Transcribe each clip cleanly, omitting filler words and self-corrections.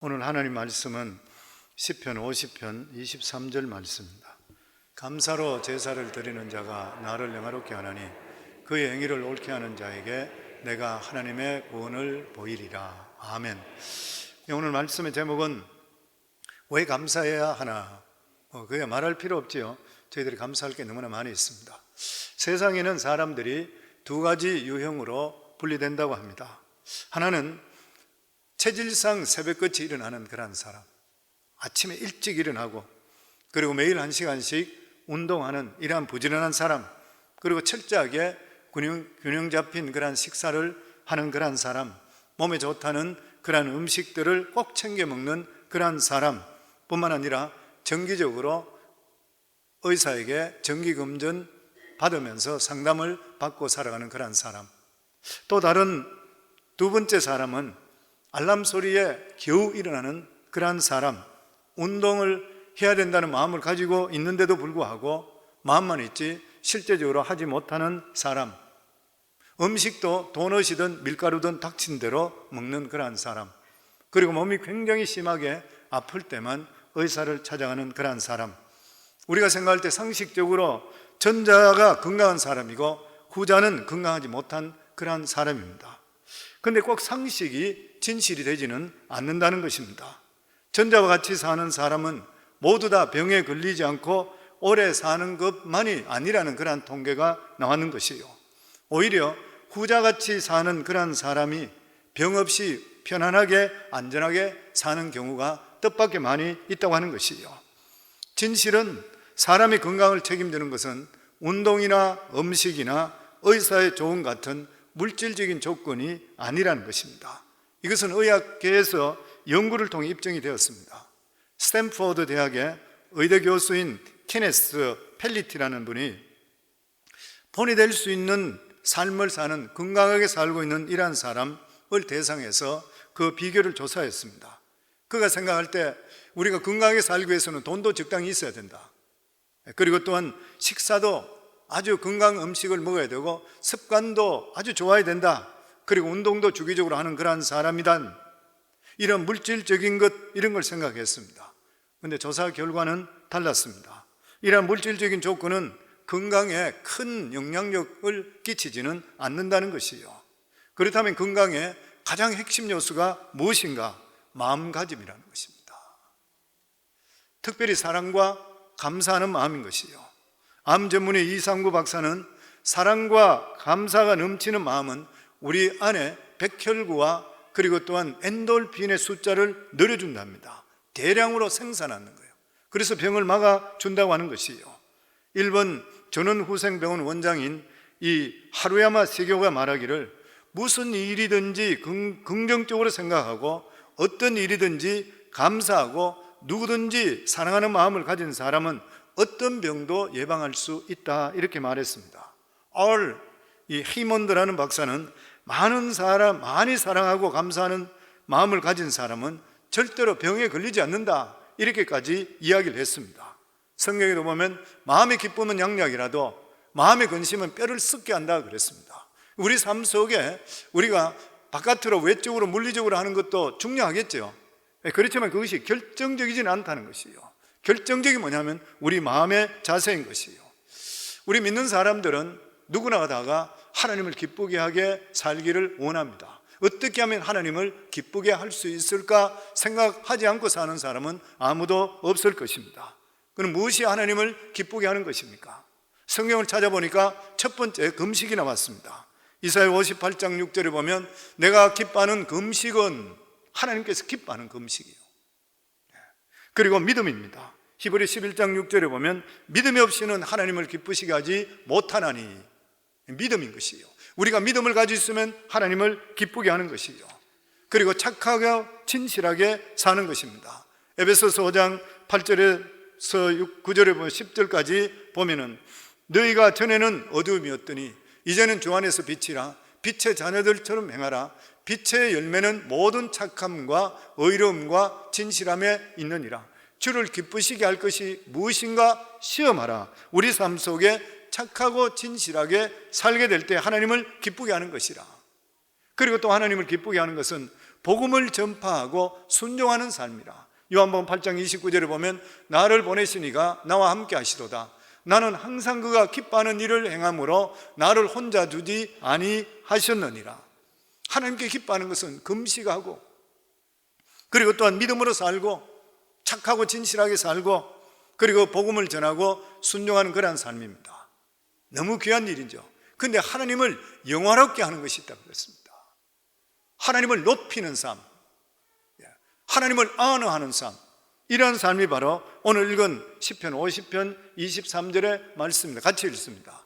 오늘 하나님 말씀은 시편 50편 23절 말씀입니다. 감사로 제사를 드리는 자가 나를 영화롭게 하나니 그의 행위를 옳게 하는 자에게 내가 하나님의 구원을 보이리라. 아멘. 오늘 말씀의 제목은 왜 감사해야 하나? 그게 말할 필요 없지요. 저희들이 감사할 게 너무나 많이 있습니다. 세상에는 사람들이 두 가지 유형으로 분리된다고 합니다. 하나는 체질상 새벽같이 일어나는 그런 사람, 아침에 일찍 일어나고 그리고 매일 1시간씩 운동하는 이러한 부지런한 사람, 그리고 철저하게 균형 잡힌 그런 식사를 하는 그런 사람, 몸에 좋다는 그런 음식들을 꼭 챙겨 먹는 그런 사람 뿐만 아니라 정기적으로 의사에게 정기검진 받으면서 상담을 받고 살아가는 그런 사람, 또 다른 두 번째 사람은 알람 소리에 겨우 일어나는 그러한 사람, 운동을 해야 된다는 마음을 가지고 있는데도 불구하고 마음만 있지 실제적으로 하지 못하는 사람, 음식도 도넛이든 밀가루든 닥친 대로 먹는 그러한 사람, 그리고 몸이 굉장히 심하게 아플 때만 의사를 찾아가는 그러한 사람. 우리가 생각할 때 상식적으로 전자가 건강한 사람이고 후자는 건강하지 못한 그러한 사람입니다. 그런데 꼭 상식이 진실이 되지는 않는다는 것입니다. 전자와 같이 사는 사람은 모두 다 병에 걸리지 않고 오래 사는 것만이 아니라는 그러한 통계가 나왔는 것이에요. 오히려 후자같이 사는 그러한 사람이 병 없이 편안하게 안전하게 사는 경우가 뜻밖의 많이 있다고 하는 것이에요. 진실은 사람의 건강을 책임지는 것은 운동이나 음식이나 의사의 조언 같은 물질적인 조건이 아니라는 것입니다. 이것은 의학계에서 연구를 통해 입증이 되었습니다. 스탠포드 대학의 의대 교수인 케네스 펠리티라는 분이 본이 될 수 있는 삶을 사는, 건강하게 살고 있는 이러한 사람을 대상해서 그 비결을 조사했습니다. 그가 생각할 때 우리가 건강하게 살기 위해서는 돈도 적당히 있어야 된다. 그리고 또한 식사도 아주 건강 음식을 먹어야 되고 습관도 아주 좋아야 된다. 그리고 운동도 주기적으로 하는 그러한 사람이란, 이런 물질적인 것, 이런 걸 생각했습니다. 그런데 조사 결과는 달랐습니다. 이러한 물질적인 조건은 건강에 큰 영향력을 끼치지는 않는다는 것이에요. 그렇다면 건강의 가장 핵심 요소가 무엇인가? 마음가짐이라는 것입니다. 특별히 사랑과 감사하는 마음인 것이에요. 암 전문의 이상구 박사는 사랑과 감사가 넘치는 마음은 우리 안에 백혈구와 그리고 또한 엔돌핀의 숫자를 늘려준답니다. 대량으로 생산하는 거예요. 그래서 병을 막아준다고 하는 것이에요. 일본 전원후생병원 원장인 이 하루야마 세교가 말하기를, 무슨 일이든지 긍정적으로 생각하고 어떤 일이든지 감사하고 누구든지 사랑하는 마음을 가진 사람은 어떤 병도 예방할 수 있다, 이렇게 말했습니다. 이 히몬드라는 박사는 많은 사람, 많이 사랑하고 감사하는 마음을 가진 사람은 절대로 병에 걸리지 않는다, 이렇게까지 이야기를 했습니다. 성경에도 보면 마음의 기쁨은 양약이라도 마음의 근심은 뼈를 썩게 한다 그랬습니다. 우리 삶 속에 우리가 바깥으로 외적으로 물리적으로 하는 것도 중요하겠죠. 그렇지만 그것이 결정적이지는 않다는 것이에요. 결정적이 뭐냐면 우리 마음의 자세인 것이에요. 우리 믿는 사람들은 누구나 다가 하나님을 기쁘게 하게 살기를 원합니다. 어떻게 하면 하나님을 기쁘게 할 수 있을까 생각하지 않고 사는 사람은 아무도 없을 것입니다. 그럼 무엇이 하나님을 기쁘게 하는 것입니까? 성경을 찾아보니까 첫 번째 금식이 나왔습니다. 이사야 58장 6절에 보면 내가 기뻐하는 금식은 하나님께서 기뻐하는 금식이에요. 그리고 믿음입니다. 히브리 11장 6절에 보면 믿음이 없이는 하나님을 기쁘시게 하지 못하나니, 믿음인 것이에요. 우리가 믿음을 가지고 있으면 하나님을 기쁘게 하는 것이에요. 그리고 착하고 진실하게 사는 것입니다. 에베소서 5장 8절에서 9절에 보면 10절까지 보면은 너희가 전에는 어두움이었더니 이제는 주 안에서 빛이라, 빛의 자녀들처럼 행하라. 빛의 열매는 모든 착함과 의로움과 진실함에 있느니라. 주를 기쁘시게 할 것이 무엇인가 시험하라. 우리 삶 속에 착하고 진실하게 살게 될 때 하나님을 기쁘게 하는 것이라. 그리고 또 하나님을 기쁘게 하는 것은 복음을 전파하고 순종하는 삶이라. 요한복음 8장 29절에 보면 나를 보내시니가 나와 함께 하시도다. 나는 항상 그가 기뻐하는 일을 행함으로 나를 혼자 두지 아니하셨느니라. 하나님께 기뻐하는 것은 금식하고, 그리고 또한 믿음으로 살고 착하고 진실하게 살고, 그리고 복음을 전하고 순종하는 그러한 삶입니다. 너무 귀한 일이죠. 그런데 하나님을 영화롭게 하는 것이 있다고 그랬습니다. 하나님을 높이는 삶, 하나님을 언어하는 삶, 이러한 삶이 바로 오늘 읽은 시편 50편 23절의 말씀입니다. 같이 읽습니다.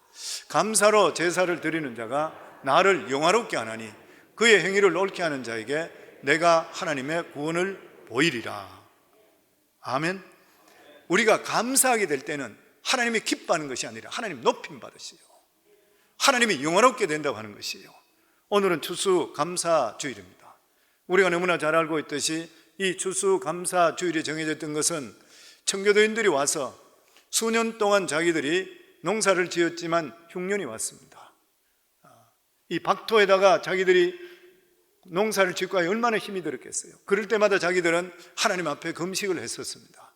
감사로 제사를 드리는 자가 나를 영화롭게 하나니 그의 행위를 옳게 하는 자에게 내가 하나님의 구원을 보이리라. 아멘. 우리가 감사하게 될 때는 하나님이 기뻐하는 것이 아니라 하나님 높임 받으시요, 하나님이 영화롭게 된다고 하는 것이에요. 오늘은 추수감사주일입니다. 우리가 너무나 잘 알고 있듯이 이 추수감사주일이 정해졌던 것은 청교도인들이 와서 수년 동안 자기들이 농사를 지었지만 흉년이 왔습니다. 이 박토에다가 자기들이 농사를 짓고 얼마나 힘이 들었겠어요. 그럴 때마다 자기들은 하나님 앞에 금식을 했었습니다.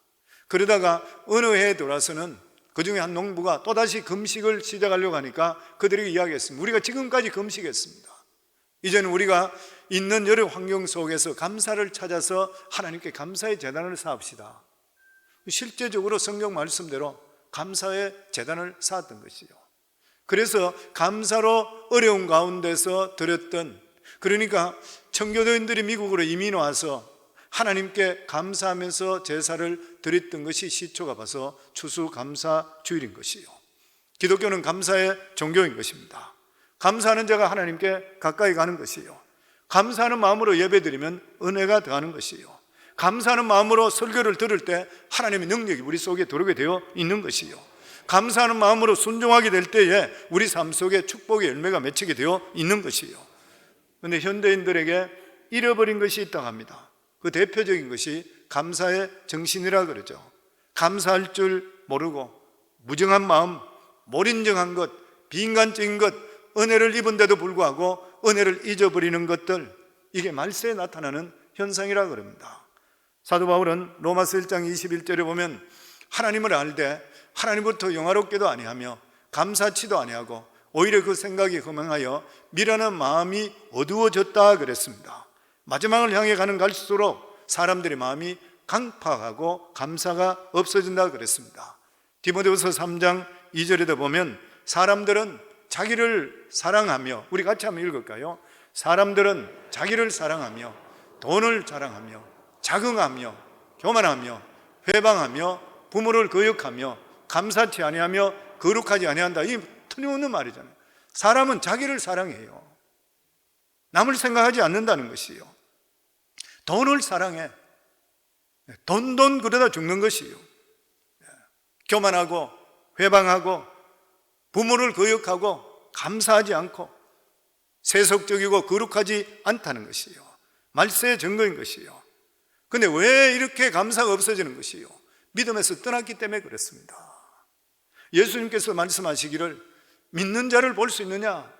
그러다가 어느 해에 돌아서는 그 중에 한 농부가 또다시 금식을 시작하려고 하니까 그들에게 이야기했습니다. 우리가 지금까지 금식했습니다. 이제는 우리가 있는 여러 환경 속에서 감사를 찾아서 하나님께 감사의 제단을 쌓읍시다. 실제적으로 성경 말씀대로 감사의 제단을 쌓았던 것이요. 그래서 감사로 어려운 가운데서 드렸던, 그러니까 청교도인들이 미국으로 이민 와서 하나님께 감사하면서 제사를 드렸던 것이 시초가 봐서 추수감사주일인 것이요. 기독교는 감사의 종교인 것입니다. 감사하는 자가 하나님께 가까이 가는 것이요. 감사하는 마음으로 예배드리면 은혜가 더하는 것이요. 감사하는 마음으로 설교를 들을 때 하나님의 능력이 우리 속에 들어오게 되어 있는 것이요. 감사하는 마음으로 순종하게 될 때에 우리 삶 속에 축복의 열매가 맺히게 되어 있는 것이요. 그런데 현대인들에게 잃어버린 것이 있다고 합니다. 그 대표적인 것이 감사의 정신이라 그러죠. 감사할 줄 모르고 무정한 마음, 몰인정한 것, 비인간적인 것, 은혜를 입은데도 불구하고 은혜를 잊어버리는 것들, 이게 말세에 나타나는 현상이라 그럽니다. 사도 바울은 로마서 1장 21절에 보면 하나님을 알되 하나님부터 영화롭게도 아니하며 감사치도 아니하고 오히려 그 생각이 허망하여 미련한 마음이 어두워졌다 그랬습니다. 마지막을 향해 갈수록 사람들의 마음이 강팍하고 감사가 없어진다 그랬습니다. 디모데후서 3장 2절에도 보면 사람들은 자기를 사랑하며, 우리 같이 한번 읽을까요? 사람들은 자기를 사랑하며 돈을 자랑하며 자긍하며 교만하며 회방하며 부모를 거역하며 감사치 아니하며 거룩하지 아니한다. 이 틀림없는 말이잖아요. 사람은 자기를 사랑해요. 남을 생각하지 않는다는 것이요. 돈을 사랑해. 돈 그러다 죽는 것이요. 교만하고 회방하고 부모를 거역하고 감사하지 않고 세속적이고 거룩하지 않다는 것이요. 말세의 증거인 것이요. 근데 왜 이렇게 감사가 없어지는 것이요? 믿음에서 떠났기 때문에 그렇습니다. 예수님께서 말씀하시기를 믿는 자를 볼 수 있느냐?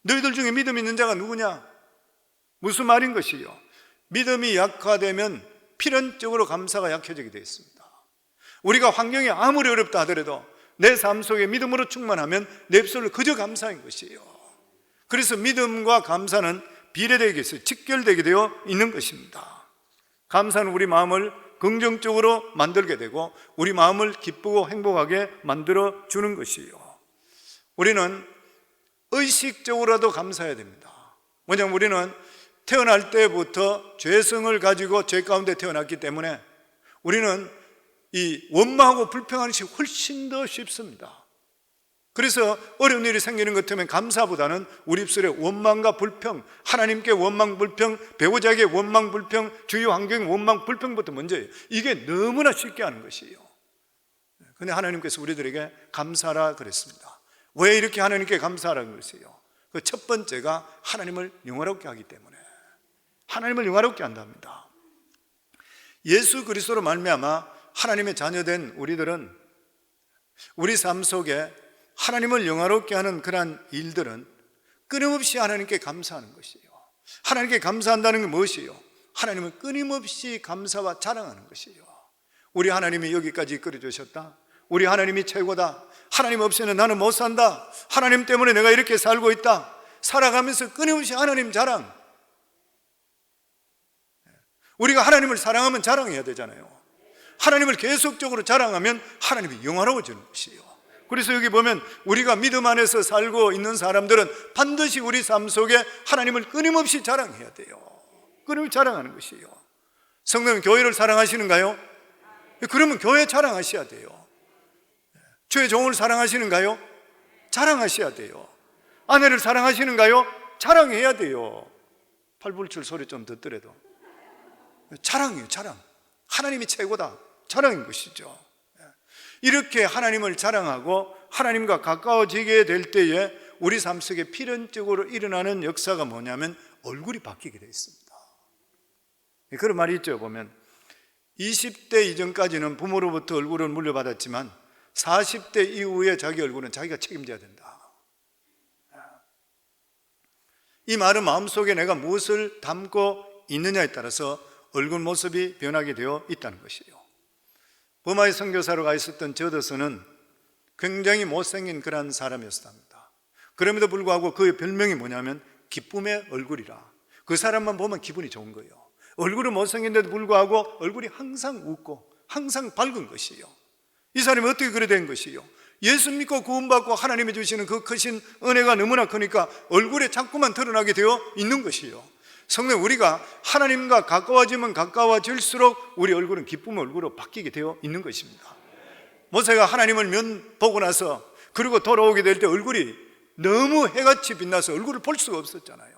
너희들 중에 믿음 있는 자가 누구냐? 무슨 말인 것이요? 믿음이 약화되면 필연적으로 감사가 약해지게 되어 있습니다. 우리가 환경이 아무리 어렵다 하더라도 내 삶 속에 믿음으로 충만하면 내 입술을 그저 감사인 것이에요. 그래서 믿음과 감사는 비례되게 있어요. 직결되게 되어 있는 것입니다. 감사는 우리 마음을 긍정적으로 만들게 되고 우리 마음을 기쁘고 행복하게 만들어 주는 것이에요. 우리는 의식적으로라도 감사해야 됩니다. 왜냐하면 우리는 태어날 때부터 죄성을 가지고 죄 가운데 태어났기 때문에 우리는 이 원망하고 불평하는 것이 훨씬 더 쉽습니다. 그래서 어려운 일이 생기는 것 때문에 감사보다는 우리 입술에 원망과 불평, 하나님께 원망 불평, 배우자에게 원망 불평, 주위 환경 원망 불평부터 먼저예요. 이게 너무나 쉽게 하는 것이에요. 그런데 하나님께서 우리들에게 감사하라 그랬습니다. 왜 이렇게 하나님께 감사하라는 것이에요? 그 첫 번째가 하나님을 영화롭게 하기 때문에, 하나님을 영화롭게 한답니다. 예수 그리스도로 말미암아 하나님의 자녀된 우리들은 우리 삶 속에 하나님을 영화롭게 하는 그러한 일들은 끊임없이 하나님께 감사하는 것이에요. 하나님께 감사한다는 게 무엇이에요? 하나님은 끊임없이 감사와 자랑하는 것이에요. 우리 하나님이 여기까지 이끌어 주셨다. 우리 하나님이 최고다. 하나님 없이는 나는 못 산다. 하나님 때문에 내가 이렇게 살고 있다. 살아가면서 끊임없이 하나님 자랑. 우리가 하나님을 사랑하면 자랑해야 되잖아요. 하나님을 계속적으로 자랑하면 하나님이 영화로워지는 것이에요. 그래서 여기 보면 우리가 믿음 안에서 살고 있는 사람들은 반드시 우리 삶 속에 하나님을 끊임없이 자랑해야 돼요. 끊임없이 자랑하는 것이에요. 성도님, 교회를 사랑하시는가요? 그러면 교회 자랑하셔야 돼요. 주의 종을 사랑하시는가요? 자랑하셔야 돼요. 아내를 사랑하시는가요? 자랑해야 돼요. 팔불출 소리 좀 듣더라도 자랑이에요. 자랑. 하나님이 최고다. 자랑인 것이죠. 이렇게 하나님을 자랑하고 하나님과 가까워지게 될 때에 우리 삶 속에 필연적으로 일어나는 역사가 뭐냐면 얼굴이 바뀌게 되어 있습니다. 그런 말이 있죠. 보면 20대 이전까지는 부모로부터 얼굴을 물려받았지만 40대 이후에 자기 얼굴은 자기가 책임져야 된다. 이 말은 마음속에 내가 무엇을 담고 있느냐에 따라서 얼굴 모습이 변하게 되어 있다는 것이에요. 버마의 선교사로 가 있었던 저더스는 굉장히 못생긴 그런 사람이었습니다. 그럼에도 불구하고 그의 별명이 뭐냐면 기쁨의 얼굴이라. 그 사람만 보면 기분이 좋은 거예요. 얼굴은 못생긴데도 불구하고 얼굴이 항상 웃고 항상 밝은 것이에요. 이 사람이 어떻게 그래 된 것이에요? 예수 믿고 구원받고 하나님이 주시는 그 크신 은혜가 너무나 크니까 얼굴에 자꾸만 드러나게 되어 있는 것이에요. 성령, 우리가 하나님과 가까워지면 가까워질수록 우리 얼굴은 기쁨의 얼굴로 바뀌게 되어 있는 것입니다. 모세가 하나님을 보고 나서 그리고 돌아오게 될 때 얼굴이 너무 해같이 빛나서 얼굴을 볼 수가 없었잖아요.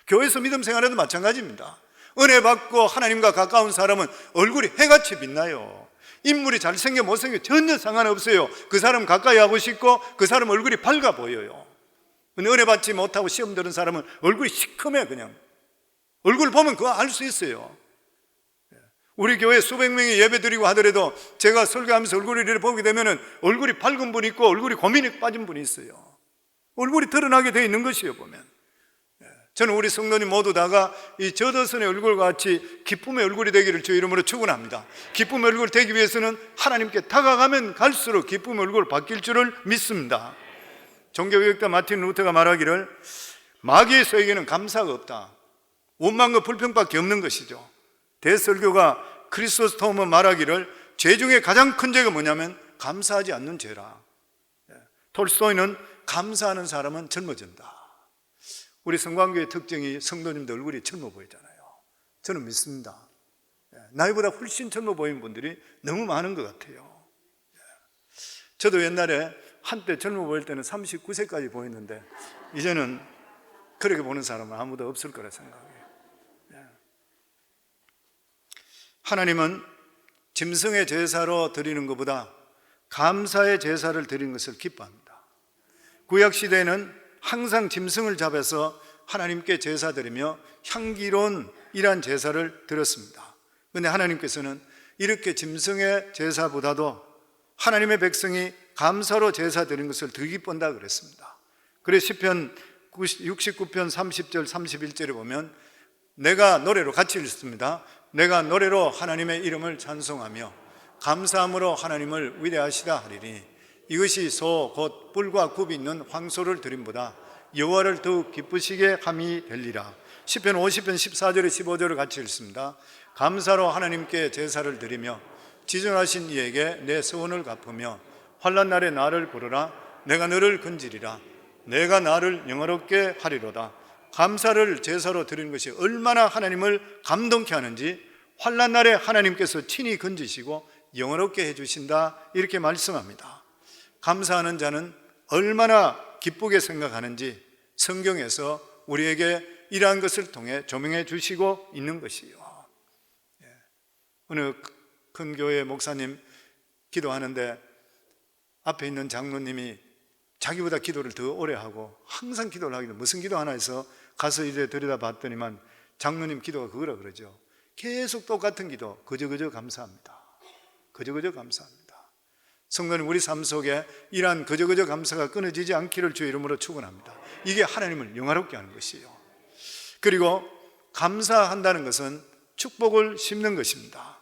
교회에서 믿음 생활에도 마찬가지입니다. 은혜 받고 하나님과 가까운 사람은 얼굴이 해같이 빛나요. 인물이 잘생겨 못생겨 전혀 상관없어요. 그 사람 가까이 하고 싶고 그 사람 얼굴이 밝아 보여요. 근데 은혜 받지 못하고 시험 들은 사람은 얼굴이 시커매. 그냥 얼굴 보면 그거 알 수 있어요. 우리 교회 수백 명이 예배 드리고 하더라도 제가 설교하면서 얼굴을 이렇게 보게 되면 얼굴이 밝은 분이 있고 얼굴이 고민이 빠진 분이 있어요. 얼굴이 드러나게 되어 있는 것이에요. 보면 저는 우리 성도님 모두 다가 이 저더슨의 얼굴과 같이 기쁨의 얼굴이 되기를 주 이름으로 축원합니다. 기쁨의 얼굴이 되기 위해서는 하나님께 다가가면 갈수록 기쁨의 얼굴로 바뀔 줄을 믿습니다. 종교개혁자 마틴 루터가 말하기를 마귀에서에게는 감사가 없다. 원망과 불평밖에 없는 것이죠. 대설교가 크리소스토음은 말하기를 죄 중에 가장 큰 죄가 뭐냐면 감사하지 않는 죄라. 톨스토이는 감사하는 사람은 젊어진다. 우리 성광교의 특징이 성도님들 얼굴이 젊어 보이잖아요. 저는 믿습니다. 나이보다 훨씬 젊어 보이는 분들이 너무 많은 것 같아요. 저도 옛날에 한때 젊어 보일 때는 39세까지 보였는데 이제는 그렇게 보는 사람은 아무도 없을 거라 생각해요. 하나님은 짐승의 제사로 드리는 것보다 감사의 제사를 드리는 것을 기뻐합니다. 구약시대에는 항상 짐승을 잡아서 하나님께 제사 드리며 향기로운 이러한 제사를 드렸습니다. 그런데 하나님께서는 이렇게 짐승의 제사보다도 하나님의 백성이 감사로 제사 드리는 것을 더 기뻐한다 그랬습니다. 그래서 시편 69편 30절 31절에 보면 내가 노래로 같이 읽습니다. 내가 노래로 하나님의 이름을 찬송하며 감사함으로 하나님을 위대하시다 하리니 이것이 소 곧 뿔과 굽이 있는 황소를 드림보다 여호와를 더욱 기쁘시게 함이 되리라. 시편 50편 14절에 15절을 같이 읽습니다. 감사로 하나님께 제사를 드리며 지존하신 이에게 내 소원을 갚으며 환난 날에 나를 부르라. 내가 너를 건지리라. 내가 나를 영화롭게 하리로다. 감사를 제사로 드리는 것이 얼마나 하나님을 감동케 하는지 환난 날에 하나님께서 친히 건지시고 영화롭게 해주신다 이렇게 말씀합니다. 감사하는 자는 얼마나 기쁘게 생각하는지 성경에서 우리에게 이러한 것을 통해 조명해 주시고 있는 것이요. 어느 큰 교회 목사님 기도하는데 앞에 있는 장로님이 자기보다 기도를 더 오래 하고 항상 기도를 하기도 무슨 기도 하나 해서 가서 이제 들여다봤더니만 장로님 기도가 그거라 그러죠. 계속 똑같은 기도, 그저 감사합니다. 그저 감사합니다. 성도님, 우리 삶 속에 이러한 그저 감사가 끊어지지 않기를 주의 이름으로 축원합니다. 이게 하나님을 영화롭게 하는 것이에요. 그리고 감사한다는 것은 축복을 심는 것입니다.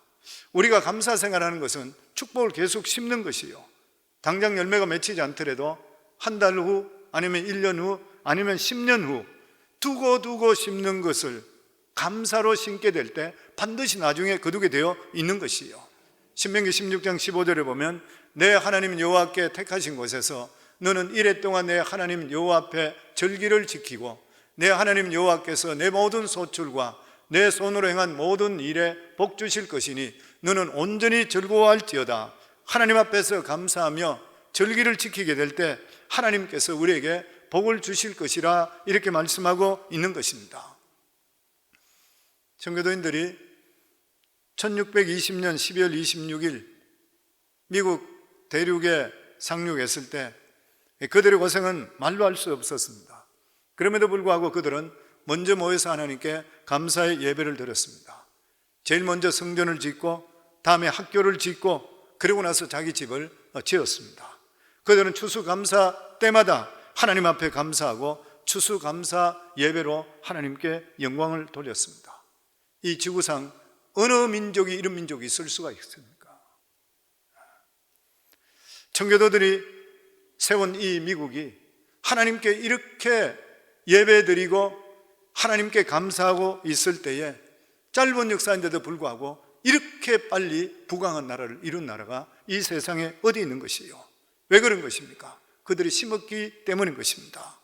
우리가 감사 생활하는 것은 축복을 계속 심는 것이요, 당장 열매가 맺히지 않더라도 한 달 후, 아니면 1년 후, 아니면 10년 후 두고 심는 것을 감사로 심게 될 때 반드시 나중에 거두게 되어 있는 것이요. 신명기 16장 15절에 보면 내 하나님 여호와께 택하신 곳에서 너는 이래 동안 내 하나님 여호와 앞에 절기를 지키고 내 하나님 여호와께서 내 모든 소출과 내 손으로 행한 모든 일에 복 주실 것이니 너는 온전히 즐거워할지어다. 하나님 앞에서 감사하며 절기를 지키게 될 때 하나님께서 우리에게 복을 주실 것이라 이렇게 말씀하고 있는 것입니다. 청교도인들이 1620년 12월 26일 미국 대륙에 상륙했을 때 그들의 고생은 말로 할 수 없었습니다. 그럼에도 불구하고 그들은 먼저 모여서 하나님께 감사의 예배를 드렸습니다. 제일 먼저 성전을 짓고 다음에 학교를 짓고 그리고 나서 자기 집을 지었습니다. 그들은 추수감사 때마다 하나님 앞에 감사하고 추수감사 예배로 하나님께 영광을 돌렸습니다. 이 지구상 어느 민족이 이런 민족이 있을 수가 있습니까? 청교도들이 세운 이 미국이 하나님께 이렇게 예배드리고 하나님께 감사하고 있을 때에 짧은 역사인데도 불구하고 이렇게 빨리 부강한 나라를 이룬 나라가 이 세상에 어디 있는 것이요? 왜 그런 것입니까? 그들이 심었기 때문인 것입니다.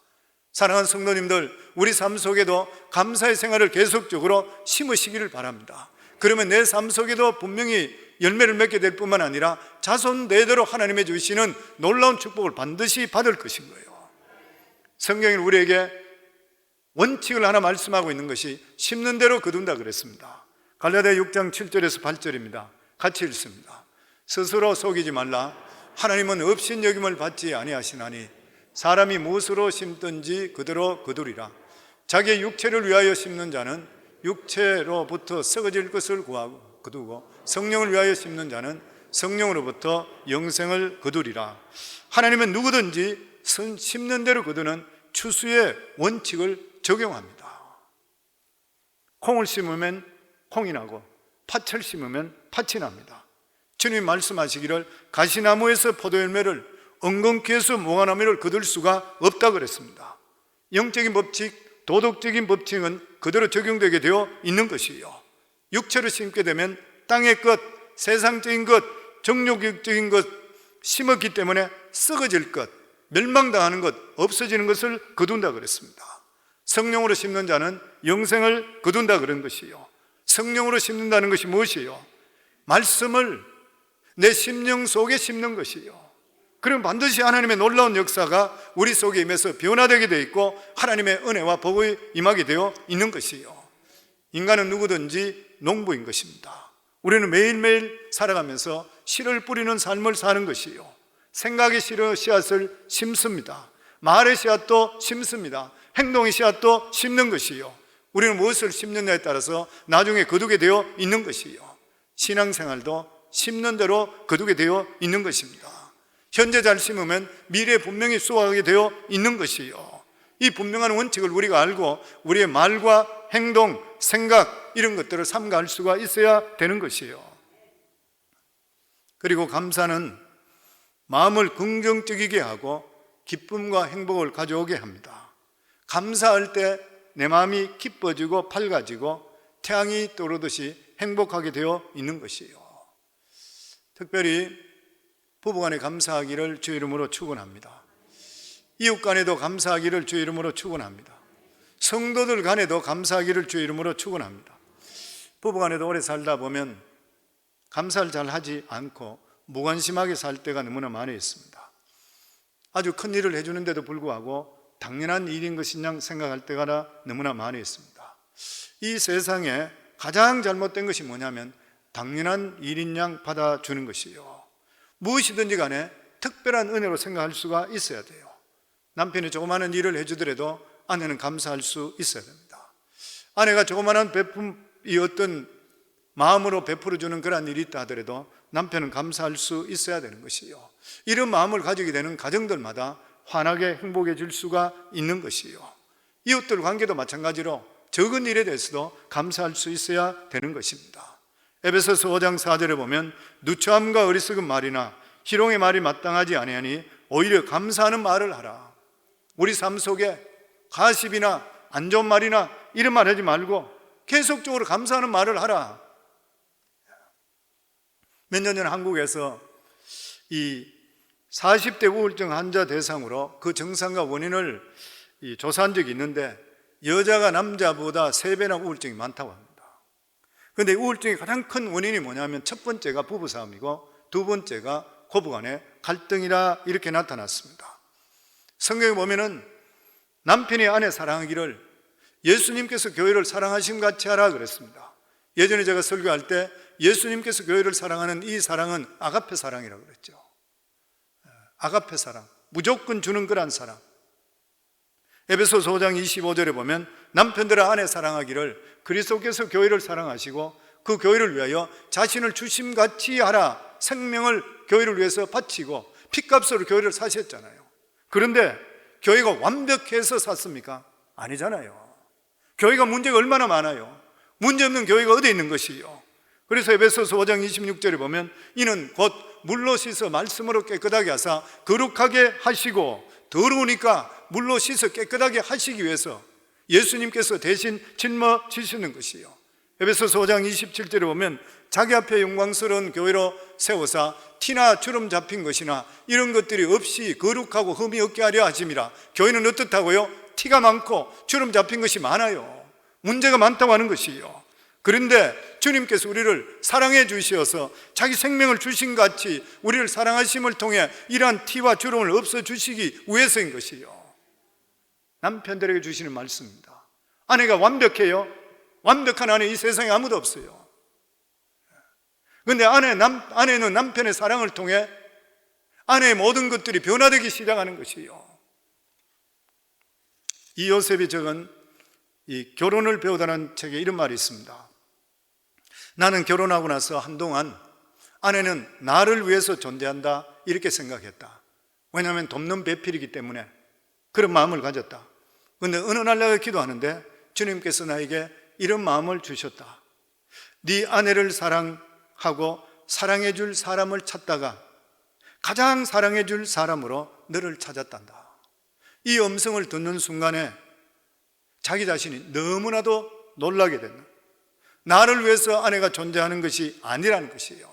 사랑하는 성도님들, 우리 삶 속에도 감사의 생활을 계속적으로 심으시기를 바랍니다. 그러면 내 삶 속에도 분명히 열매를 맺게 될 뿐만 아니라 자손 대대로 하나님의 주시는 놀라운 축복을 반드시 받을 것인 거예요. 성경이 우리에게 원칙을 하나 말씀하고 있는 것이 심는 대로 거둔다 그랬습니다. 갈라디아 6장 7절에서 8절입니다. 같이 읽습니다. 스스로 속이지 말라. 하나님은 업신여김을 받지 아니하시나니 사람이 무엇으로 심든지 그대로 거두리라. 자기의 육체를 위하여 심는 자는 육체로부터 썩어질 것을 거두고 성령을 위하여 심는 자는 성령으로부터 영생을 거두리라. 하나님은 누구든지 심는 대로 거두는 추수의 원칙을 적용합니다. 콩을 심으면 콩이 나고 팥을 심으면 팥이 납니다. 주님이 말씀하시기를 가시나무에서 포도열매를 엉겅퀴에서 무화과나무를 거둘 수가 없다 그랬습니다. 영적인 법칙, 도덕적인 법칙은 그대로 적용되게 되어 있는 것이에요. 육체로 심게 되면 땅의 것, 세상적인 것, 정욕적인 것 심었기 때문에 썩어질 것, 멸망당하는 것, 없어지는 것을 거둔다 그랬습니다. 성령으로 심는 자는 영생을 거둔다 그런 것이요. 성령으로 심는다는 것이 무엇이에요? 말씀을 내 심령 속에 심는 것이요. 그럼 반드시 하나님의 놀라운 역사가 우리 속에 임해서 변화되게 되어 있고 하나님의 은혜와 복이 임하게 되어 있는 것이요. 인간은 누구든지 농부인 것입니다. 우리는 매일매일 살아가면서 씨를 뿌리는 삶을 사는 것이요. 생각의 씨앗을 심습니다. 말의 씨앗도 심습니다. 행동의 씨앗도 심는 것이요. 우리는 무엇을 심느냐에 따라서 나중에 거두게 되어 있는 것이요. 신앙생활도 심는 대로 거두게 되어 있는 것입니다. 현재 잘 심으면 미래에 분명히 수확하게 되어 있는 것이요. 이 분명한 원칙을 우리가 알고 우리의 말과 행동, 생각 이런 것들을 삼가할 수가 있어야 되는 것이요. 그리고 감사는 마음을 긍정적이게 하고 기쁨과 행복을 가져오게 합니다. 감사할 때 내 마음이 기뻐지고 밝아지고 태양이 떠오르듯이 행복하게 되어 있는 것이요. 특별히 부부간에 감사하기를 주 이름으로 축원합니다. 이웃 간에도 감사하기를 주 이름으로 축원합니다. 성도들 간에도 감사하기를 주 이름으로 축원합니다. 부부 간에도 오래 살다 보면 감사를 잘 하지 않고 무관심하게 살 때가 너무나 많이 있습니다. 아주 큰 일을 해주는데도 불구하고 당연한 일인 것이냐 생각할 때가 너무나 많이 있습니다. 이 세상에 가장 잘못된 것이 뭐냐면 당연한 일인 양 받아주는 것이요. 무엇이든지 간에 특별한 은혜로 생각할 수가 있어야 돼요. 남편이 조그마한 일을 해주더라도 아내는 감사할 수 있어야 됩니다. 아내가 조그마한 베품이 어떤 마음으로 베풀어주는 그런 일이 있다 하더라도 남편은 감사할 수 있어야 되는 것이요. 이런 마음을 가지게 되는 가정들마다 환하게 행복해질 수가 있는 것이요. 이웃들 관계도 마찬가지로 적은 일에 대해서도 감사할 수 있어야 되는 것입니다. 에베소서 5장 4절에 보면 누추함과 어리석은 말이나 희롱의 말이 마땅하지 아니하니 오히려 감사하는 말을 하라. 우리 삶 속에 가십이나 안 좋은 말이나 이런 말 하지 말고 계속적으로 감사하는 말을 하라. 몇 년 전 한국에서 이 40대 우울증 환자 대상으로 그 증상과 원인을 조사한 적이 있는데 여자가 남자보다 3배나 우울증이 많다고 합니다. 그런데 우울증의 가장 큰 원인이 뭐냐면 첫 번째가 부부싸움이고 두 번째가 고부간의 갈등이라 이렇게 나타났습니다. 성경에 보면은 남편이 아내 사랑하기를 예수님께서 교회를 사랑하신 같이 하라 그랬습니다. 예전에 제가 설교할 때 예수님께서 교회를 사랑하는 이 사랑은 아가페 사랑이라고 그랬죠. 아가페 사랑, 무조건 주는 그런 사랑. 에베소서 5장 25절에 보면 남편들아 아내 사랑하기를 그리스도께서 교회를 사랑하시고 그 교회를 위하여 자신을 주심같이 하라. 생명을 교회를 위해서 바치고 핏값으로 교회를 사셨잖아요. 그런데 교회가 완벽해서 샀습니까? 아니잖아요. 교회가 문제가 얼마나 많아요. 문제 없는 교회가 어디 있는 것이요. 그래서 에베소서 5장 26절에 보면 이는 곧 물로 씻어 말씀으로 깨끗하게 하사 거룩하게 하시고 더러우니까 물로 씻어 깨끗하게 하시기 위해서 예수님께서 대신 짊어지시는 것이요. 에베소서 5장 27절에 보면 자기 앞에 영광스러운 교회로 세워사 티나 주름 잡힌 것이나 이런 것들이 없이 거룩하고 흠이 없게 하려 하심이라. 교회는 어떻다고요? 티가 많고 주름 잡힌 것이 많아요. 문제가 많다고 하는 것이요. 그런데 주님께서 우리를 사랑해 주시어서 자기 생명을 주신 같이 우리를 사랑하심을 통해 이러한 티와 주름을 없애주시기 위해서인 것이요. 남편들에게 주시는 말씀입니다. 아내가 완벽해요? 완벽한 아내 이 세상에 아무도 없어요. 그런데 아내는 남편의 사랑을 통해 아내의 모든 것들이 변화되기 시작하는 것이요. 이 요셉이 적은 이 결혼을 배우다는 책에 이런 말이 있습니다. 나는 결혼하고 나서 한동안 아내는 나를 위해서 존재한다 이렇게 생각했다. 왜냐하면 돕는 배필이기 때문에 그런 마음을 가졌다. 그런데 어느 날 내가 기도하는데 주님께서 나에게 이런 마음을 주셨다. 네 아내를 사랑하고 사랑해 줄 사람을 찾다가 가장 사랑해 줄 사람으로 너를 찾았단다. 이 음성을 듣는 순간에 자기 자신이 너무나도 놀라게 된다. 나를 위해서 아내가 존재하는 것이 아니라는 것이에요.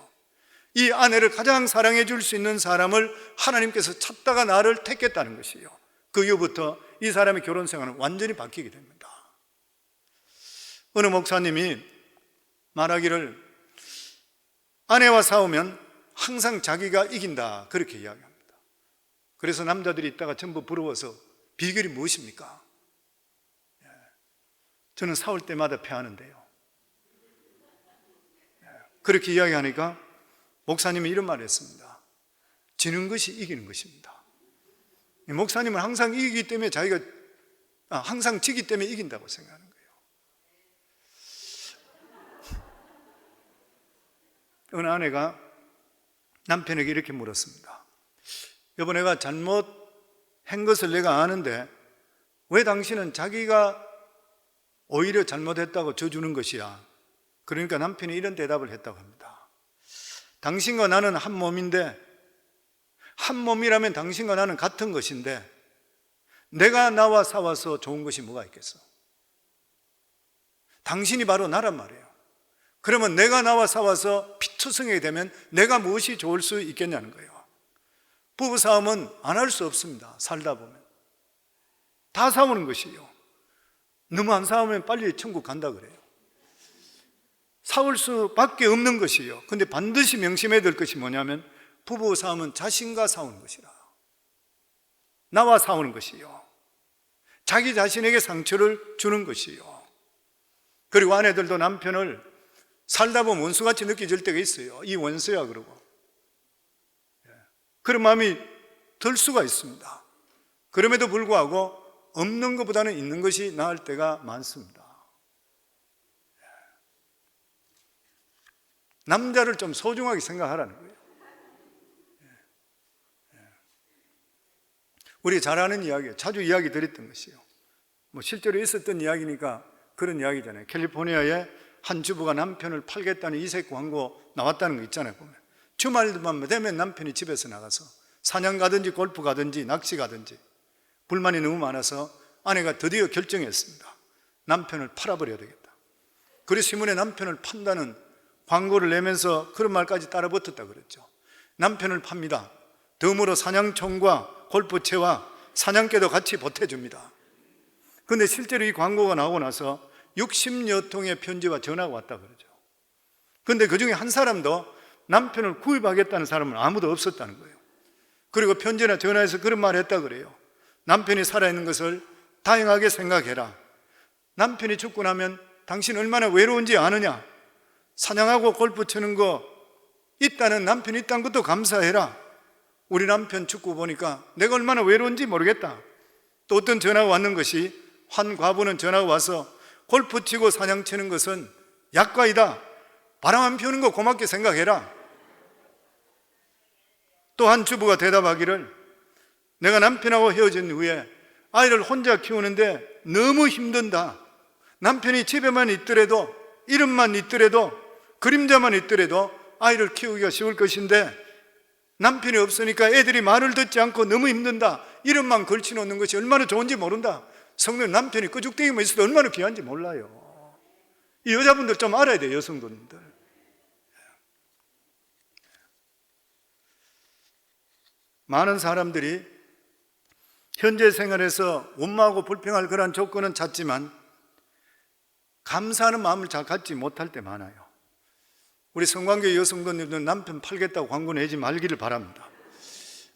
이 아내를 가장 사랑해 줄 수 있는 사람을 하나님께서 찾다가 나를 택했다는 것이에요. 그 이후부터 이 사람의 결혼 생활은 완전히 바뀌게 됩니다. 어느 목사님이 말하기를 아내와 싸우면 항상 자기가 이긴다 그렇게 이야기합니다. 그래서 남자들이 있다가 전부 부러워서 비결이 무엇입니까? 저는 싸울 때마다 패하는데요. 그렇게 이야기하니까 목사님이 이런 말을 했습니다. 지는 것이 이기는 것입니다. 목사님은 항상 이기기 때문에 항상 지기 때문에 이긴다고 생각하는 거예요. 어느 아내가 남편에게 이렇게 물었습니다. 여보, 내가 잘못한 것을 내가 아는데 왜 당신은 자기가 오히려 잘못했다고 져주는 것이야? 그러니까 남편이 이런 대답을 했다고 합니다. 당신과 나는 한 몸인데, 한 몸이라면 당신과 나는 같은 것인데 내가 나와 싸워서 좋은 것이 뭐가 있겠어? 당신이 바로 나란 말이에요. 그러면 내가 나와 싸워서 피투성이게 되면 내가 무엇이 좋을 수 있겠냐는 거예요. 부부싸움은 안 할 수 없습니다. 살다 보면 다 싸우는 것이에요. 너무 안 싸우면 빨리 천국 간다 그래요. 싸울 수밖에 없는 것이에요. 근데 반드시 명심해야 될 것이 뭐냐면 부부 싸움은 자신과 싸우는 것이라. 나와 싸우는 것이요. 자기 자신에게 상처를 주는 것이요. 그리고 아내들도 남편을 살다 보면 원수같이 느껴질 때가 있어요. 이 원수야 그러고. 그런 마음이 들 수가 있습니다. 그럼에도 불구하고 없는 것보다는 있는 것이 나을 때가 많습니다. 남자를 좀 소중하게 생각하라는 거예요. 우리 잘 아는 이야기예요. 자주 이야기 드렸던 것이요. 실제로 있었던 이야기니까 그런 이야기잖아요. 캘리포니아에 한 주부가 남편을 팔겠다는 이색 광고 나왔다는 거 있잖아요. 보면 주말만 되면 남편이 집에서 나가서 사냥 가든지 골프 가든지 낚시 가든지 불만이 너무 많아서 아내가 드디어 결정했습니다. 남편을 팔아버려야 되겠다. 그래서 신문에 남편을 판다는 광고를 내면서 그런 말까지 따라 붙었다 그랬죠. 남편을 팝니다. 덤으로 사냥총과 골프채와 사냥개도 같이 보태줍니다. 그런데 실제로 이 광고가 나오고 나서 60여 통의 편지와 전화가 왔다 그러죠. 그런데 그 중에 한 사람도 남편을 구입하겠다는 사람은 아무도 없었다는 거예요. 그리고 편지나 전화해서 그런 말을 했다 그래요. 남편이 살아있는 것을 다행하게 생각해라. 남편이 죽고 나면 당신 얼마나 외로운지 아느냐. 사냥하고 골프 치는 거 있다는 남편이 있다는 것도 감사해라. 우리 남편 죽고 보니까 내가 얼마나 외로운지 모르겠다. 또 어떤 전화가 왔는 것이, 한 과부는 전화가 와서 골프 치고 사냥 치는 것은 약과이다. 바람 안 피우는 거 고맙게 생각해라. 또 한 주부가 대답하기를, 내가 남편하고 헤어진 후에 아이를 혼자 키우는데 너무 힘든다. 남편이 집에만 있더라도, 이름만 있더라도, 그림자만 있더라도 아이를 키우기가 쉬울 것인데 남편이 없으니까 애들이 말을 듣지 않고 너무 힘든다. 이름만 걸쳐놓는 것이 얼마나 좋은지 모른다. 성도님, 남편이 끄죽대기만 있어도 얼마나 귀한지 몰라요. 이 여자분들 좀 알아야 돼요. 여성분들. 많은 사람들이 현재 생활에서 원망하고 불평할 그런 조건은 찾지만 감사하는 마음을 잘 갖지 못할 때 많아요. 우리 성관계 여성분들은 남편 팔겠다고 광고 내지 말기를 바랍니다.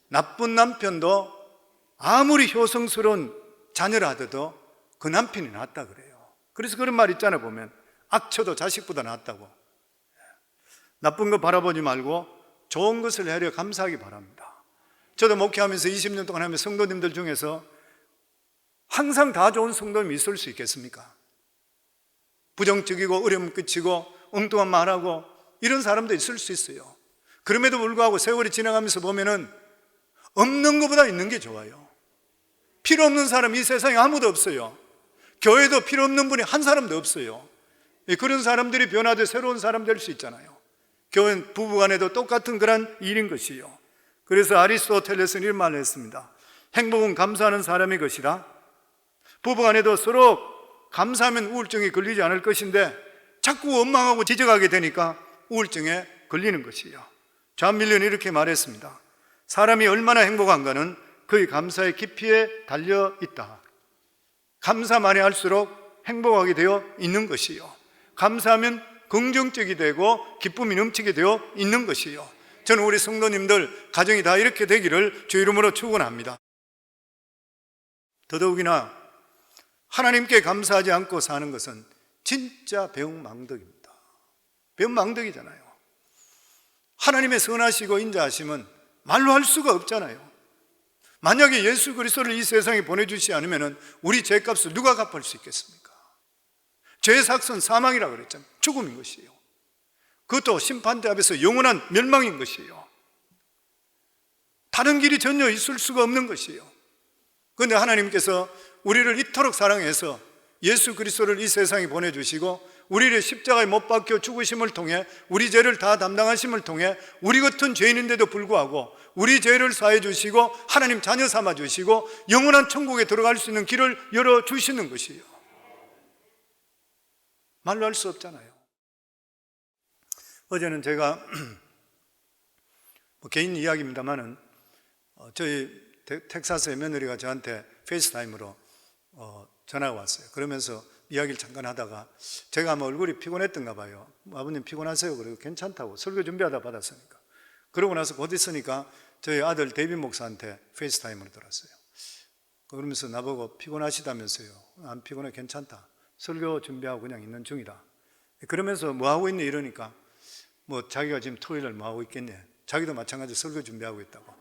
나쁜 남편도 아무리 효성스러운 자녀를 하더라도 그 남편이 낫다 그래요. 그래서 그런 말 있잖아요. 보면 악처도 자식보다 낫다고. 나쁜 거 바라보지 말고 좋은 것을 하려 감사하기 바랍니다. 저도 목회하면서 20년 동안 하면 성도님들 중에서 항상 다 좋은 성도님이 있을 수 있겠습니까? 부정적이고 어려움 끼치고 엉뚱한 말하고 이런 사람도 있을 수 있어요. 그럼에도 불구하고 세월이 지나가면서 보면은 없는 것보다 있는 게 좋아요. 필요 없는 사람 이 세상에 아무도 없어요. 교회도 필요 없는 분이 한 사람도 없어요. 그런 사람들이 변화돼 새로운 사람 될 수 있잖아요. 교회 부부간에도 똑같은 그런 일인 것이요. 그래서 아리스토텔레스는 이런 말을 했습니다. 행복은 감사하는 사람의 것이라. 부부간에도 서로 감사하면 우울증이 걸리지 않을 것인데 자꾸 원망하고 지적하게 되니까 우울증에 걸리는 것이요. 존 밀런이 이렇게 말했습니다. 사람이 얼마나 행복한가는 그의 감사의 깊이에 달려 있다. 감사 많이 할수록 행복하게 되어 있는 것이요. 감사하면 긍정적이 되고 기쁨이 넘치게 되어 있는 것이요. 저는 우리 성도님들 가정이 다 이렇게 되기를 주 이름으로 축원합니다. 더더욱이나 하나님께 감사하지 않고 사는 것은 진짜 배은망덕입니다. 배은망덕이잖아요. 하나님의 선하시고 인자하심은 말로 할 수가 없잖아요. 만약에 예수 그리스도를 이 세상에 보내주시지 않으면 우리 죄값을 누가 갚을 수 있겠습니까? 죄의 삭은 사망이라고 그랬잖아요. 죽음인 것이에요. 그것도 심판대 앞에서 영원한 멸망인 것이에요. 다른 길이 전혀 있을 수가 없는 것이에요. 그런데 하나님께서 우리를 이토록 사랑해서 예수 그리스도를 이 세상에 보내주시고 우리를 십자가에 못 박혀 죽으심을 통해 우리 죄를 다 담당하심을 통해 우리 같은 죄인인데도 불구하고 우리 죄를 사해 주시고 하나님 자녀 삼아 주시고 영원한 천국에 들어갈 수 있는 길을 열어주시는 것이에요. 말로 할 수 없잖아요. 어제는 제가 개인 이야기입니다만은 저희 텍사스의 며느리가 저한테 페이스타임으로 전화가 왔어요. 그러면서 이야기를 잠깐 하다가 제가 아마 얼굴이 피곤했던가 봐요. 아버님 피곤하세요? 그리고 괜찮다고 설교 준비하다 받았으니까. 그러고 나서 곧 있으니까 저희 아들 데이빗 목사한테 페이스타임으로 들었어요. 그러면서 나보고 피곤하시다면서요. 안 피곤해, 괜찮다. 설교 준비하고 그냥 있는 중이다. 그러면서 뭐 하고 있니? 이러니까 뭐 자기가 지금 토요일날 뭐 하고 있겠네. 자기도 마찬가지로 설교 준비하고 있다고.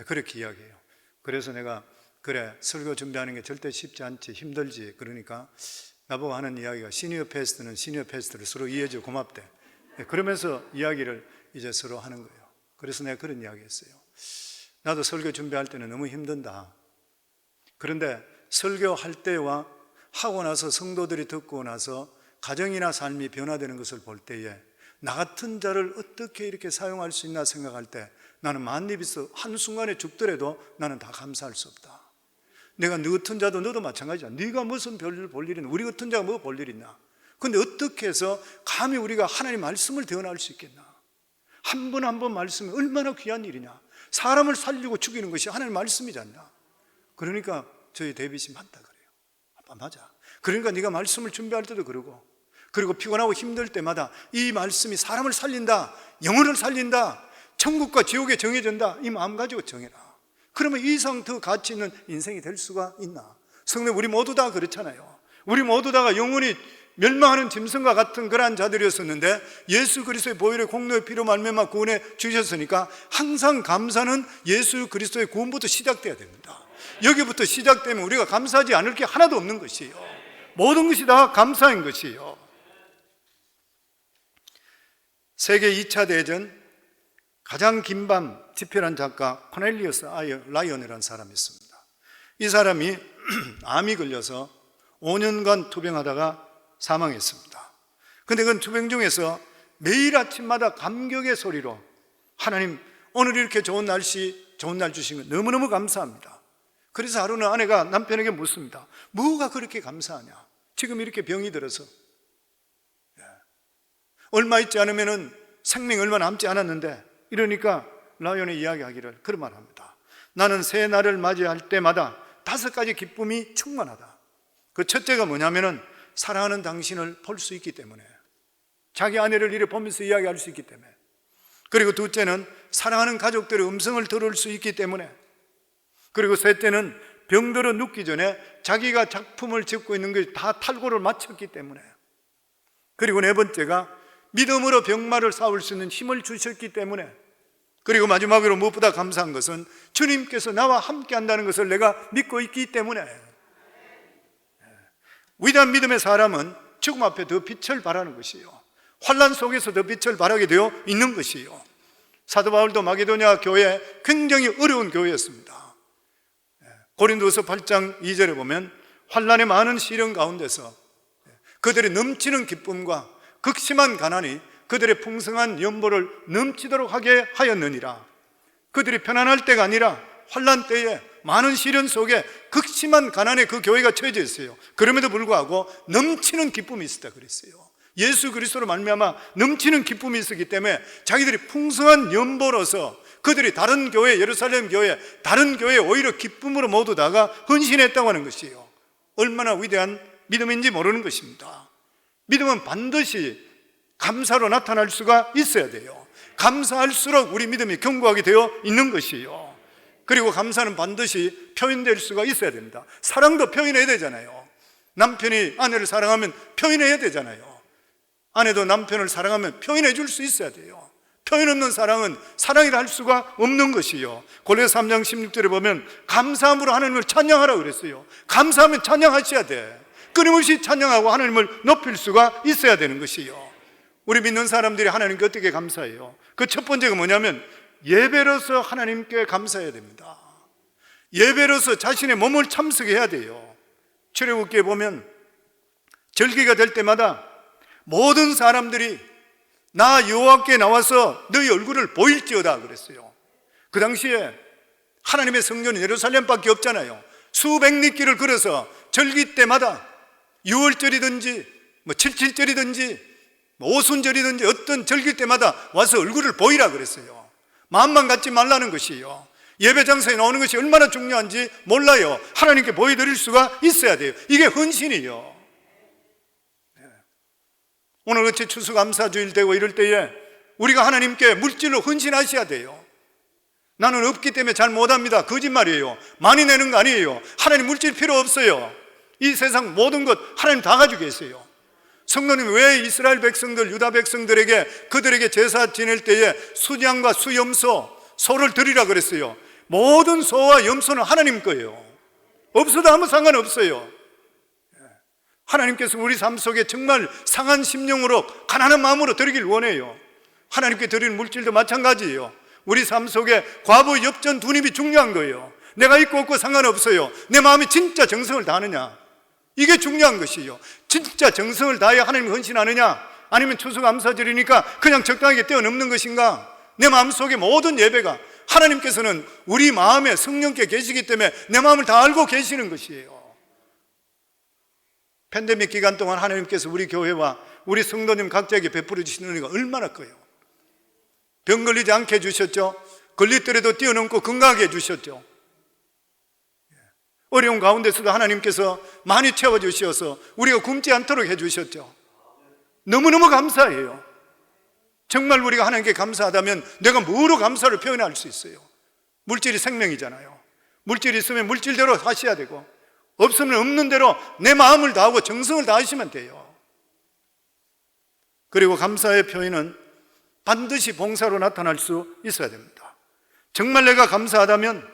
그렇게 이야기해요. 그래서 내가 그래, 설교 준비하는 게 절대 쉽지 않지, 힘들지. 그러니까 나보고 하는 이야기가 시니어 패스트는 시니어 패스트를 서로 이해해줘 고맙대. 그러면서 이야기를 이제 서로 하는 거예요. 그래서 내가 그런 이야기 했어요. 나도 설교 준비할 때는 너무 힘든다. 그런데 설교할 때와 하고 나서 성도들이 듣고 나서 가정이나 삶이 변화되는 것을 볼 때에 나 같은 자를 어떻게 이렇게 사용할 수 있나 생각할 때 나는 만입에서 한순간에 죽더라도 나는 다 감사할 수 없다. 내가 너 같은 자도 너도 마찬가지야. 네가 무슨 별일 볼 일이나 우리 같은 자가 뭐 볼 일 있나. 근데 어떻게 해서 감히 우리가 하나님 말씀을 대언할 수 있겠나. 한 번 한 번 말씀이 얼마나 귀한 일이냐. 사람을 살리고 죽이는 것이 하나님 말씀이잖아. 그러니까 저희 데빗이 맞다 그래요. 아빠 맞아. 그러니까 네가 말씀을 준비할 때도 그러고, 그리고 피곤하고 힘들 때마다 이 말씀이 사람을 살린다, 영혼을 살린다, 천국과 지옥에 정해진다, 이 마음 가지고 정해라. 그러면 이 이상 더 가치 있는 인생이 될 수가 있나. 성도 우리 모두 다 그렇잖아요. 우리 모두 다가 영혼이 멸망하는 짐승과 같은 그러한 자들이었었는데 예수 그리스도의 보혈의 공로의 피로 말미암아 구원해 주셨으니까 항상 감사는 예수 그리스도의 구원부터 시작돼야 됩니다. 여기부터 시작되면 우리가 감사하지 않을 게 하나도 없는 것이에요. 모든 것이 다 감사인 것이에요. 세계 2차 대전 가장 긴 밤 집필한 작가 코넬리어스 라이언이라는 사람이 있습니다. 이 사람이 암이 걸려서 5년간 투병하다가 사망했습니다. 근데 그 투병 중에서 매일 아침마다 감격의 소리로 하나님 오늘 이렇게 좋은 날 주신 거 너무너무 감사합니다. 그래서 하루는 아내가 남편에게 묻습니다. 뭐가 그렇게 감사하냐? 지금 이렇게 병이 들어서 얼마 있지 않으면 생명이 얼마 남지 않았는데, 이러니까 라이언이 이야기하기를 그런 말 합니다. 나는 새 날을 맞이할 때마다 5가지 기쁨이 충만하다. 그 첫째가 뭐냐면은 사랑하는 당신을 볼 수 있기 때문에, 자기 아내를 이래 보면서 이야기할 수 있기 때문에, 그리고 둘째는 사랑하는 가족들의 음성을 들을 수 있기 때문에, 그리고 셋째는 병들어 눕기 전에 자기가 작품을 짓고 있는 게 다 탈고를 마쳤기 때문에, 그리고 네 번째가 믿음으로 병마를 싸울 수 있는 힘을 주셨기 때문에, 그리고 마지막으로 무엇보다 감사한 것은 주님께서 나와 함께 한다는 것을 내가 믿고 있기 때문에. 위대한 믿음의 사람은 죽음 앞에 더 빛을 발하는 것이요, 환난 속에서 더 빛을 발하게 되어 있는 것이요. 사도 바울도 마게도냐 교회, 굉장히 어려운 교회였습니다. 고린도서 8장 2절에 보면 환난의 많은 시련 가운데서 그들의 넘치는 기쁨과 극심한 가난이 그들의 풍성한 연보를 넘치도록 하게 하였느니라. 그들이 편안할 때가 아니라 환난 때에 많은 시련 속에 극심한 가난에 그 교회가 처해져 있어요. 그럼에도 불구하고 넘치는 기쁨이 있었다 그랬어요. 예수 그리스도로 말미암아 넘치는 기쁨이 있었기 때문에 자기들이 풍성한 연보로서 그들이 다른 교회, 예루살렘 교회, 다른 교회에 오히려 기쁨으로 모두 다가 헌신했다고 하는 것이에요. 얼마나 위대한 믿음인지 모르는 것입니다. 믿음은 반드시 감사로 나타날 수가 있어야 돼요. 감사할수록 우리 믿음이 견고하게 되어 있는 것이에요. 그리고 감사는 반드시 표현될 수가 있어야 됩니다. 사랑도 표현해야 되잖아요. 남편이 아내를 사랑하면 표현해야 되잖아요. 아내도 남편을 사랑하면 표현해 줄 수 있어야 돼요. 표현 없는 사랑은 사랑이라 할 수가 없는 것이요. 골로새 3장 16절에 보면 감사함으로 하나님을 찬양하라 그랬어요. 감사하면 찬양하셔야 돼. 끊임없이 찬양하고 하나님을 높일 수가 있어야 되는 것이요. 우리 믿는 사람들이 하나님께 어떻게 감사해요? 그 첫 번째가 뭐냐면 예배로서 하나님께 감사해야 됩니다. 예배로서 자신의 몸을 참석해야 돼요. 출애굽기에 보면 절기가 될 때마다 모든 사람들이 나 여호와께 나와서 너희 얼굴을 보일지어다 그랬어요. 그 당시에 하나님의 성전은 예루살렘밖에 없잖아요. 수백 리길을 걸어서 절기 때마다 6월절이든지 77절이든지 오순절이든지 어떤 절기 때마다 와서 얼굴을 보이라 그랬어요. 마음만 갖지 말라는 것이에요. 예배 장소에 나오는 것이 얼마나 중요한지 몰라요. 하나님께 보여드릴 수가 있어야 돼요. 이게 헌신이에요. 오늘 같이 추수감사주일 되고 이럴 때에 우리가 하나님께 물질로 헌신하셔야 돼요. 나는 없기 때문에 잘 못합니다. 거짓말이에요. 많이 내는 거 아니에요. 하나님 물질 필요 없어요. 이 세상 모든 것 하나님 다 가지고 계세요. 성도님 왜 이스라엘 백성들, 유다 백성들에게 그들에게 제사 지낼 때에 수양과 수염소, 소를 드리라 그랬어요? 모든 소와 염소는 하나님 거예요. 없어도 아무 상관없어요. 하나님께서 우리 삶 속에 정말 상한 심령으로 가난한 마음으로 드리길 원해요. 하나님께 드리는 물질도 마찬가지예요. 우리 삶 속에 과부, 엽전, 두립이 중요한 거예요. 내가 있고 없고 상관없어요. 내 마음이 진짜 정성을 다하느냐. 이게 중요한 것이요. 진짜 정성을 다해 하나님 헌신하느냐, 아니면 추수감사절이니까 그냥 적당하게 뛰어넘는 것인가? 내 마음속에 모든 예배가 하나님께서는 우리 마음에 성령께 계시기 때문에 내 마음을 다 알고 계시는 것이에요. 팬데믹 기간 동안 하나님께서 우리 교회와 우리 성도님 각자에게 베풀어 주시는 은혜가 얼마나 커요. 병 걸리지 않게 해주셨죠. 걸리더라도 뛰어넘고 건강하게 해주셨죠. 어려운 가운데서도 하나님께서 많이 채워주셔서 우리가 굶지 않도록 해주셨죠. 너무너무 감사해요. 정말 우리가 하나님께 감사하다면 내가 뭐로 감사를 표현할 수 있어요? 물질이 생명이잖아요. 물질이 있으면 물질대로 하셔야 되고, 없으면 없는 대로 내 마음을 다하고 정성을 다하시면 돼요. 그리고 감사의 표현은 반드시 봉사로 나타날 수 있어야 됩니다. 정말 내가 감사하다면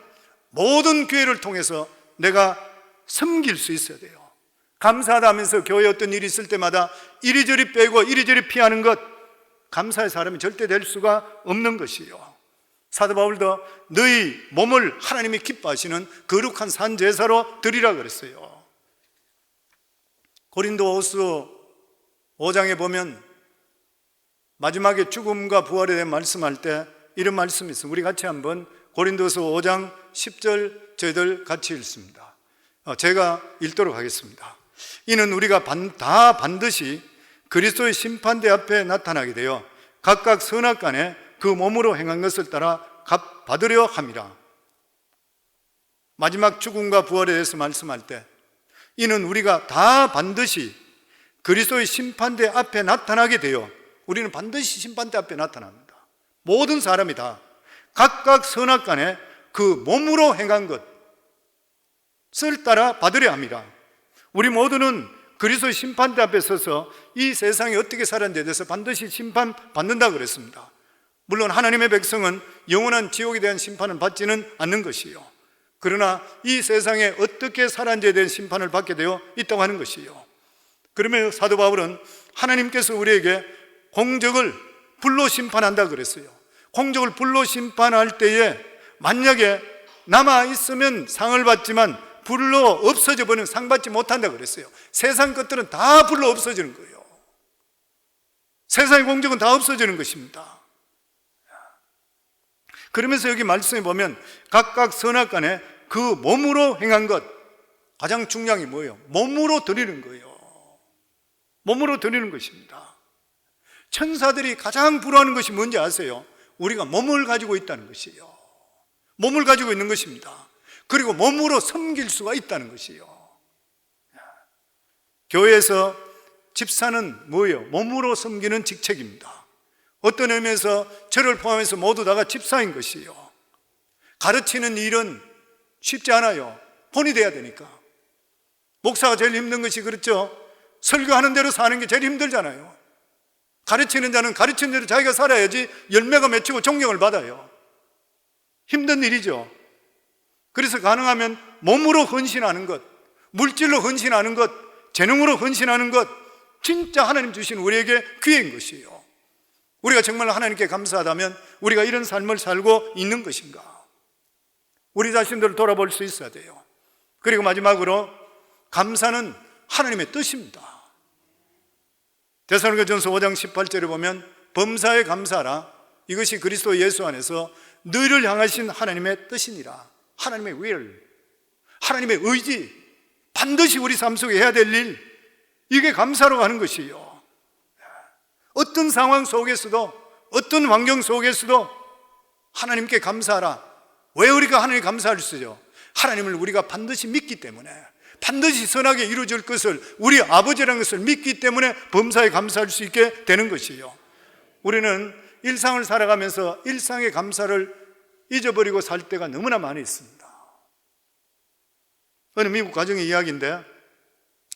모든 기회를 통해서 내가 섬길 수 있어야 돼요. 감사하다 하면서 교회에 어떤 일이 있을 때마다 이리저리 빼고 이리저리 피하는 것, 감사의 사람이 절대 될 수가 없는 것이요. 사도 바울도 너희 몸을 하나님이 기뻐하시는 거룩한 산 제사로 드리라 그랬어요. 고린도후서 5장에 보면 마지막에 죽음과 부활에 대해 말씀할 때 이런 말씀이 있습니다. 우리 같이 한번 고린도서 5장 10절 저희들 같이 읽습니다. 제가 읽도록 하겠습니다. 이는 우리가 다 반드시 그리스도의 심판대 앞에 나타나게 되어 각각 선악간에 그 몸으로 행한 것을 따라 값 받으려 함이라. 마지막 죽음과 부활에 대해서 말씀할 때 이는 우리가 다 반드시 그리스도의 심판대 앞에 나타나게 되어, 우리는 반드시 심판대 앞에 나타납니다. 모든 사람이 다 각각 선악간에 그 몸으로 행한 것을 따라 받으려 함이라. 우리 모두는 그리스도의 심판대 앞에 서서 이 세상이 어떻게 살았는지에 대해서 반드시 심판받는다 그랬습니다. 물론 하나님의 백성은 영원한 지옥에 대한 심판은 받지는 않는 것이요, 그러나 이 세상에 어떻게 살았는지에 대한 심판을 받게 되어 있다고 하는 것이요. 그러면 사도 바울은 하나님께서 우리에게 공적을 불로 심판한다 그랬어요. 공적을 불로 심판할 때에 만약에 남아있으면 상을 받지만 불로 없어져 버리면 상 받지 못한다 그랬어요. 세상 것들은 다 불로 없어지는 거예요. 세상의 공적은 다 없어지는 것입니다. 그러면서 여기 말씀에 보면 각각 선악간에 그 몸으로 행한 것, 가장 중요한 게 뭐예요? 몸으로 드리는 거예요. 몸으로 드리는 것입니다. 천사들이 가장 부러워하는 것이 뭔지 아세요? 우리가 몸을 가지고 있다는 것이에요. 몸을 가지고 있는 것입니다. 그리고 몸으로 섬길 수가 있다는 것이에요. 교회에서 집사는 뭐예요? 몸으로 섬기는 직책입니다. 어떤 의미에서 저를 포함해서 모두 다가 집사인 것이에요. 가르치는 일은 쉽지 않아요. 본이 돼야 되니까. 목사가 제일 힘든 것이 그렇죠. 설교하는 대로 사는 게 제일 힘들잖아요. 가르치는 자는 가르치는 대로 자기가 살아야지 열매가 맺히고 존경을 받아요. 힘든 일이죠. 그래서 가능하면 몸으로 헌신하는 것, 물질로 헌신하는 것, 재능으로 헌신하는 것, 진짜 하나님 주신 우리에게 기회인 것이에요. 우리가 정말 하나님께 감사하다면 우리가 이런 삶을 살고 있는 것인가? 우리 자신들을 돌아볼 수 있어야 돼요. 그리고 마지막으로 감사는 하나님의 뜻입니다. 데살로니가전서 5장 18절에 보면 범사에 감사하라. 이것이 그리스도 예수 안에서 너희를 향하신 하나님의 뜻이니라. 하나님의 will, 하나님의 의지, 반드시 우리 삶 속에 해야 될 일, 이게 감사로 가는 것이에요. 어떤 상황 속에서도, 어떤 환경 속에서도 하나님께 감사하라. 왜 우리가 하나님께 감사할 수 있어요? 하나님을 우리가 반드시 믿기 때문에, 반드시 선하게 이루어질 것을, 우리 아버지라는 것을 믿기 때문에 범사에 감사할 수 있게 되는 것이에요. 우리는 일상을 살아가면서 일상의 감사를 잊어버리고 살 때가 너무나 많이 있습니다. 어느 미국 가정의 이야기인데,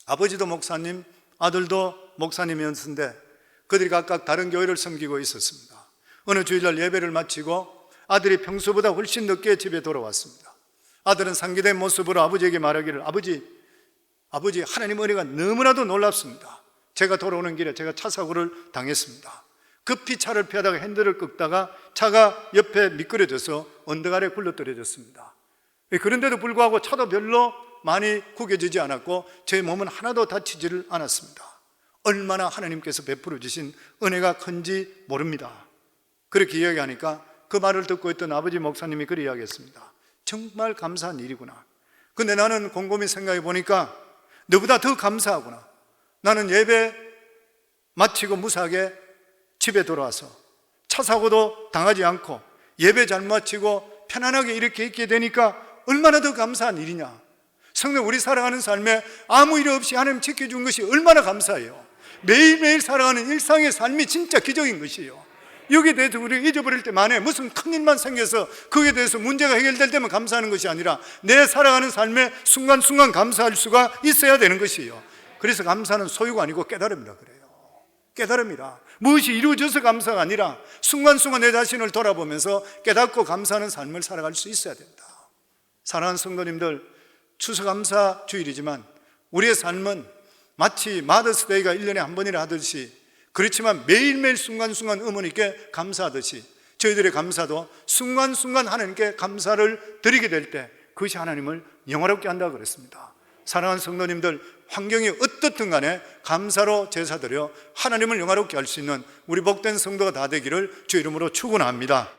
아버지도 목사님, 아들도 목사님이었는데 그들이 각각 다른 교회를 섬기고 있었습니다. 어느 주일날 예배를 마치고 아들이 평소보다 훨씬 늦게 집에 돌아왔습니다. 아들은 상기된 모습으로 아버지에게 말하기를, 아버지 하나님 은혜가 너무나도 놀랍습니다. 제가 돌아오는 길에 제가 차 사고를 당했습니다. 급히 차를 피하다가 핸들을 꺾다가 차가 옆에 미끄러져서 언덕 아래 굴러떨어졌습니다. 그런데도 불구하고 차도 별로 많이 구겨지지 않았고 제 몸은 하나도 다치지를 않았습니다. 얼마나 하나님께서 베풀어 주신 은혜가 큰지 모릅니다. 그렇게 이야기하니까 그 말을 듣고 있던 아버지 목사님이 그렇게 이야기했습니다. 정말 감사한 일이구나. 근데 나는 곰곰이 생각해 보니까 너보다 더 감사하구나. 나는 예배 마치고 무사하게 집에 돌아와서 차 사고도 당하지 않고 예배 잘 마치고 편안하게 이렇게 있게 되니까 얼마나 더 감사한 일이냐. 성도, 우리 살아가는 삶에 아무 일 없이 하나님 지켜준 것이 얼마나 감사해요. 매일매일 살아가는 일상의 삶이 진짜 기적인 것이에요. 여기에 대해서 우리가 잊어버릴 때 만에 무슨 큰일만 생겨서 거기에 대해서 문제가 해결될 때만 감사하는 것이 아니라 내 살아가는 삶에 순간순간 감사할 수가 있어야 되는 것이에요. 그래서 감사는 소유가 아니고 깨달음이라 그래요. 깨달음이라. 무엇이 이루어져서 감사가 아니라 순간순간 내 자신을 돌아보면서 깨닫고 감사하는 삶을 살아갈 수 있어야 된다. 사랑하는 성도님들, 추수감사 주일이지만 우리의 삶은 마치 마더스데이가 1년에 한 번이라 하듯이, 그렇지만 매일매일 순간순간 어머니께 감사하듯이 저희들의 감사도 순간순간 하나님께 감사를 드리게 될 때 그것이 하나님을 영화롭게 한다고 그랬습니다. 사랑하는 성도님들, 환경이 어떻든 간에 감사로 제사드려 하나님을 영화롭게 할 수 있는 우리 복된 성도가 다 되기를 주 이름으로 축원합니다.